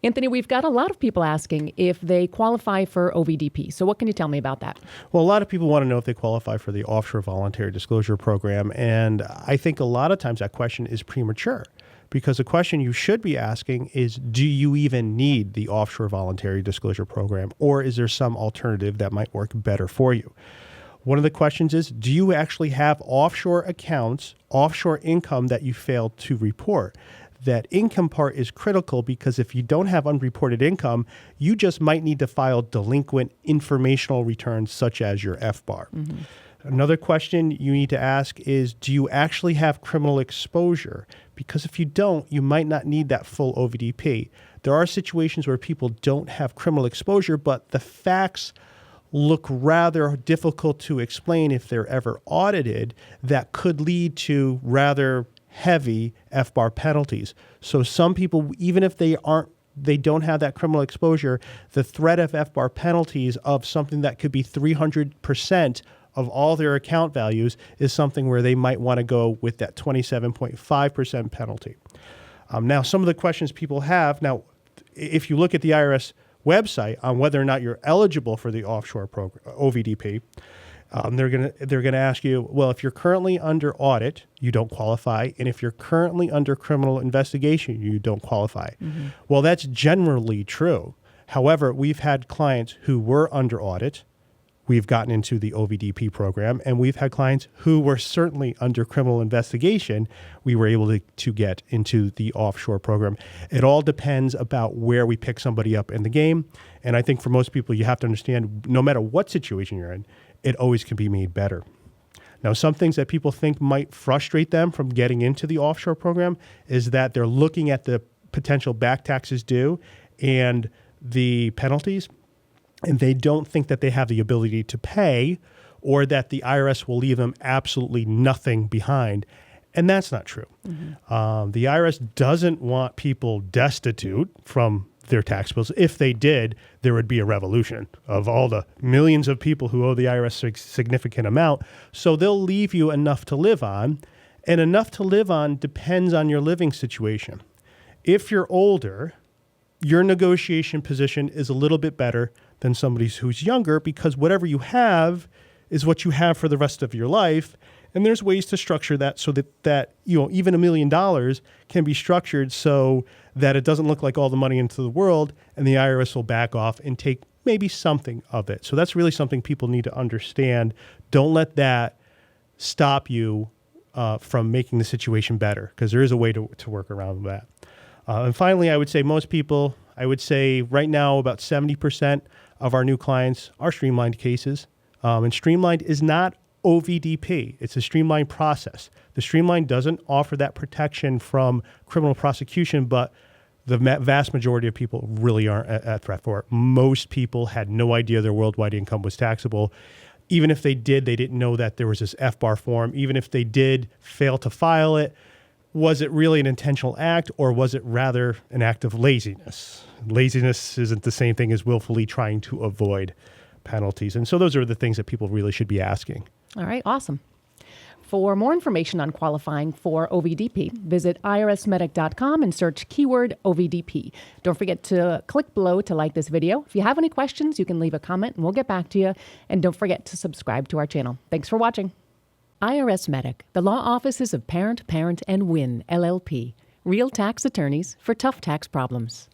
Anthony, we've got a lot of people asking if they qualify for OVDP. So what can you tell me about that? Well, a lot of people want to know if they qualify for the Offshore Voluntary Disclosure Program. And I think a lot of times that question is premature, because the question you should be asking is, do you even need the Offshore Voluntary Disclosure Program, or is there some alternative that might work better for you? One of the questions is, do you actually have offshore accounts, offshore income that you failed to report? That income part is critical, because if you don't have unreported income, you just might need to file delinquent informational returns such as your FBAR. Mm-hmm. Another question you need to ask is, do you actually have criminal exposure? Because if you don't, you might not need that full OVDP. There are situations where people don't have criminal exposure, but the facts look rather difficult to explain if they're ever audited, that could lead to rather heavy FBAR penalties. So some people, even if they don't have that criminal exposure, the threat of FBAR penalties of something that could be 300% of all their account values is something where they might want to go with that 27.5% penalty. Now, some of the questions people have, now, if you look at the IRS website on whether or not you're eligible for the offshore program, OVDP, they're gonna ask you, well, if you're currently under audit, you don't qualify, and if you're currently under criminal investigation, you don't qualify. Mm-hmm. Well, that's generally true. However, we've had clients who were under audit. We've gotten into the OVDP program, and we've had clients who were certainly under criminal investigation. We were able to get into the offshore program. It all depends about where we pick somebody up in the game. And I think for most people, you have to understand, no matter what situation you're in, it always can be made better. Now, some things that people think might frustrate them from getting into the offshore program is that they're looking at the potential back taxes due and the penalties, and they don't think that they have the ability to pay, or that the IRS will leave them absolutely nothing behind. And that's not true. Mm-hmm. The IRS doesn't want people destitute from their tax bills. If they did, there would be a revolution of all the millions of people who owe the IRS a significant amount. So they'll leave you enough to live on, and enough to live on depends on your living situation. If you're older, your negotiation position is a little bit better than somebody who's younger, because whatever you have is what you have for the rest of your life. And there's ways to structure that so that even $1 million can be structured so that it doesn't look like all the money into the world, and the IRS will back off and take maybe something of it. So that's really something people need to understand. Don't let that stop you from making the situation better, because there is a way to work around that. And finally, I would say right now about 70% of our new clients are streamlined cases. And streamlined is not OVDP. It's a streamlined process. The streamlined doesn't offer that protection from criminal prosecution, but the vast majority of people really aren't at threat for it. Most people had no idea their worldwide income was taxable. Even if they did, they didn't know that there was this FBAR form. Even if they did fail to file it, was it really an intentional act, or was it rather an act of laziness? Laziness isn't the same thing as willfully trying to avoid penalties. And so those are the things that people really should be asking. All right, awesome. For more information on qualifying for OVDP, visit IRSMedic.com and search keyword OVDP. Don't forget to click below to like this video. If you have any questions, you can leave a comment and we'll get back to you. And don't forget to subscribe to our channel. Thanks for watching. IRSMedic, the law offices of Parent, and Win, LLP. Real tax attorneys for tough tax problems.